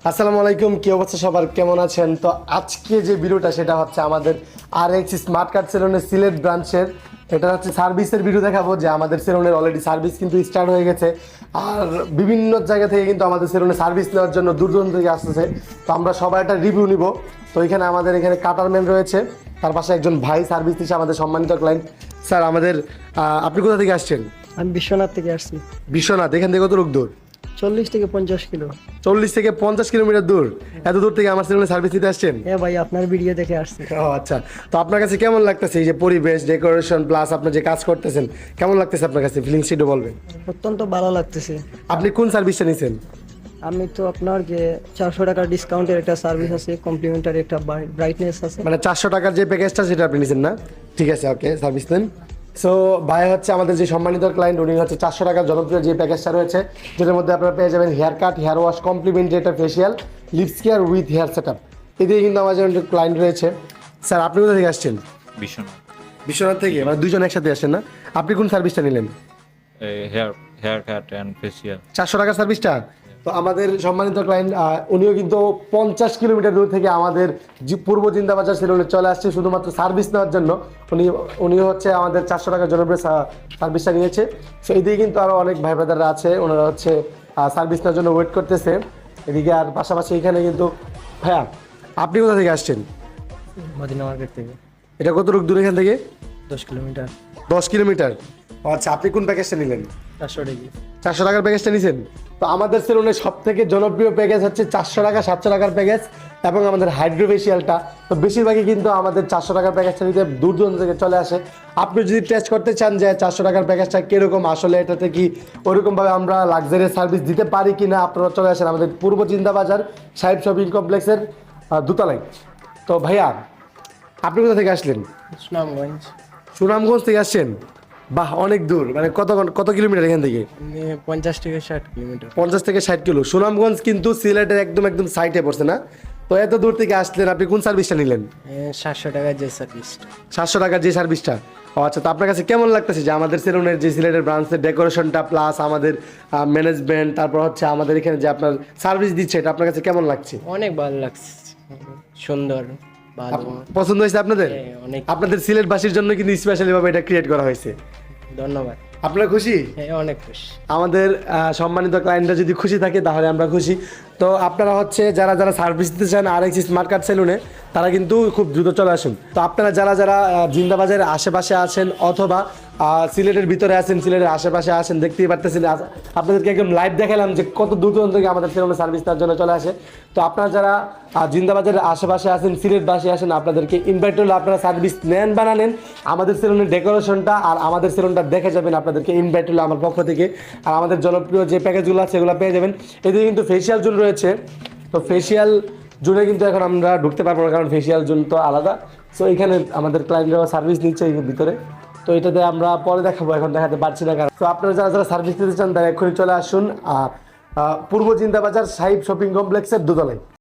আসসালামু আলাইকুম, কি অবস্থা সবার, কেমন আছেন? তো আজকে যে ভিডিওটা সেটা হচ্ছে আমাদের আরএক্স স্মার্ট কার্ড সেলুনের সিলেট ব্রাঞ্চের। এটা হচ্ছে সার্ভিসের ভিডিও দেখাবো যে আমাদের সেলুনের অলরেডি সার্ভিস কিন্তু স্টার্ট হয়ে গেছে। আর বিভিন্ন জায়গা থেকে কিন্তু আমাদের সেলুনে সার্ভিস নেওয়ার জন্য দূর দূরান্ত থেকে আসতেছে। তো আমরা সবাই একটা রিভিউ নিব। তো এখানে আমাদের এখানে কাটারম্যান রয়েছে, তার পাশে একজন ভাই সার্ভিস দিচ্ছে, আমাদের সম্মানিত ক্লায়েন্ট। স্যার আমাদের আপনি কোথা থেকে আসছেন? আমি বিশ্বনাথ থেকে আসছি। বিশ্বনাথ, এখান থেকে কত দূর? 40 থেকে 50 কিলো। 40 থেকে 50 কিলোমিটার দূর। এত দূর থেকে আমার সেলুনে সার্ভিস দিতে আসছেন? হ্যাঁ ভাই, আপনার ভিডিও দেখে আসছি। ও আচ্ছা, তো আপনার কাছে কেমন লাগতেছে এই যে পরিবেশ, ডেকোরেশন প্লাস আপনার যে কাজ করতেছেন, কেমন লাগতেছে আপনার কাছে? ফিলিংস একটু বলবেন। অত্যন্ত ভালো লাগতেছে। আপনি কোন সার্ভিসটা নিছেন? আমি তো আপনার যে 400 টাকার ডিসকাউন্টের একটা সার্ভিস আছে, কমপ্লিমেন্টারি একটা ব্রাইটনেস আছে। মানে 400 টাকার যে প্যাকেজটা সেটা আপনি নিছেন না? ঠিক আছে, ওকে, সার্ভিস নেন। সো ভাই হচ্ছে আমাদের যে সম্মানিত ক্লায়েন্ট, উনি হচ্ছে 400 টাকার জনপ্রিয় যে প্যাকেজটা রয়েছে, যেটার মধ্যে আপনারা পেয়ে যাবেন hair cut, hair wash, complimentary একটা facial, lips care with hair set up. এদিকে কিন্তু আমার যে ক্লায়েন্ট রয়েছে। স্যার আপনি কোথা থেকে আসছেন? বিশ্বনাথ। বিশ্বনাথ থেকে, মানে দুজন একসাথে আসেন না? আপনি কোন সার্ভিসটা নিলেন? Hair cut and facial. 400 টাকার সার্ভিসটা। তো আমাদের সম্মানিত ক্লায়েন্ট উনিও কিন্তু 50 কিলোমিটার দূর থেকে আমাদের পূর্ব জিন্দাবাজার সেলুনে চলে আসছে শুধুমাত্র সার্ভিস নেওয়ার জন্য। উনিও হচ্ছে আমাদের 400 টাকার জনপ্রিয় সার্ভিসটা নিয়েছে। সো এদিকে কিন্তু আরও অনেক ভাই ব্রাদাররা আছে, ওনারা হচ্ছে সার্ভিস নেওয়ার জন্য ওয়েট করতেছে এদিকে। আর পাশাপাশি এখানে কিন্তু ভাইয়া আপনি কোথা থেকে আসছেন? মদিনা মার্কেট থেকে। এটা কত দূর এখান থেকে? 10 কিলোমিটার। 10 কিলোমিটার। আচ্ছা, আপনি কোন প্যাকেজটা নিলেন? 400 টাকা। 400 টাকার প্যাকেজটা নিছেন। তো আমাদের সেলুনের সব থেকে জনপ্রিয় প্যাকেজ হচ্ছে 400 টাকা, 700 টাকার প্যাকেজ এবং আমাদের হাইড্রোফেশিয়ালটা। তো বেশিরভাগই কিন্তু আমাদের 400 টাকার প্যাকেজটা নিতে দূর দূরান্ত থেকে চলে আসে। আপনি যদি টেস্ট করতে চান যে 400 টাকার প্যাকেজটা কীরকম, আসলে এটাতে কি ওরকমভাবে আমরা লাক্সারি সার্ভিস দিতে পারি কি না, আপনারা চলে আসেন আমাদের পূর্ব চিন্তাবাজার সাহেব শপিং কমপ্লেক্সের দোতলায়। তো ভাইয়া আপনি কোথা থেকে আসলেন? সুনামগঞ্জ। সুনামগঞ্জ থেকে আসছেন? বাহ, অনেক দূর। মানে কত কিলোমিটার এখান থেকে? 50 থেকে 60 কিলোমিটার। 50 থেকে 60 কিলো। সুনামগঞ্জ কিন্তু সিলেটের একদম সাইডে পড়ছে না? তো এত দূর থেকে আসলেন, আপনি কোন সার্ভিসটা নিলেন? 700 টাকার যে সার্ভিস। 700 টাকার যে সার্ভিসটা। ও আচ্ছা, তো আপনার কাছে কেমন লাগতেছে যে আমাদের সেলুনের যে সিলেটের ব্রাঞ্চের ডেকোরেশনটা প্লাস আমাদের ম্যানেজমেন্ট, তারপর হচ্ছে আমাদের এখানে যে আপনার সার্ভিস দিচ্ছে, এটা আপনার কাছে কেমন লাগছে? অনেক ভালো লাগছে, সুন্দর, ভালো। পছন্দ হয়েছে আপনাদের? অনেক। আপনাদের সিলেটবাসীর জন্য কিন্তু স্পেশালি ভাবে এটা ক্রিয়েট করা হয়েছে। ধন্যবাদ। আপনারা খুশি? হ্যাঁ, অনেক খুশি। আমাদের সম্মানিত ক্লায়েন্টরা যদি খুশি থাকে তাহলে আমরা খুশি। তো আপনারা হচ্ছে যারা যারা সার্ভিস দিতে চান আরএক্স স্মার্ট কার্ড সেলুনে, তারা কিন্তু খুব দ্রুত চলে আসুন। তো আপনারা যারা যারা জিন্দাবাজারের আশেপাশে আছেন অথবা সিলেটের ভিতরে আছেন, সিলেটের আশেপাশে আছেন, দেখতেই পারতেছেন আপনাদেরকে একদম লাইভ দেখালাম যে কত দূর দূরান্ত থেকে আমাদের সেলুনে সার্ভিস দেওয়ার জন্য চলে আসে। তো আপনারা যারা জিন্দাবাজারের আশেপাশে আছেন, সিলেটবাসী আসেন, আপনাদেরকে ইনভাইট করলে আপনারা সার্ভিস নেন বা না নেন, আমাদের সেলুনের ডেকোরেশনটা আর আমাদের সেলুনটা দেখে যাবেন। আপনাদেরকে ইনভাইট হলো আমার পক্ষ থেকে। আর আমাদের জনপ্রিয় যে প্যাকেজগুলো আছে সেগুলো পেয়ে যাবেন। এদিকে কিন্তু ফেসিয়াল জোন রয়েছে। তো ফেসিয়াল জোনে কিন্তু এখন আমরা ঢুকতে পারবো না, কারণ ফেসিয়াল জোন তো আলাদা। সো এখানে আমাদের ক্লায়েন্টরা সার্ভিস নিচ্ছে এই ভিতরে। তো এটাতে আমরা পরে দেখাবো, এখন দেখাতে পারছি না। কারণ তো আপনারা যারা যারা সার্ভিস নিতে চান তারা এক্ষুনি চলে আসুন পূর্ব জিন্দাবাজার সাহিব শপিং কমপ্লেক্সের দোতলায়।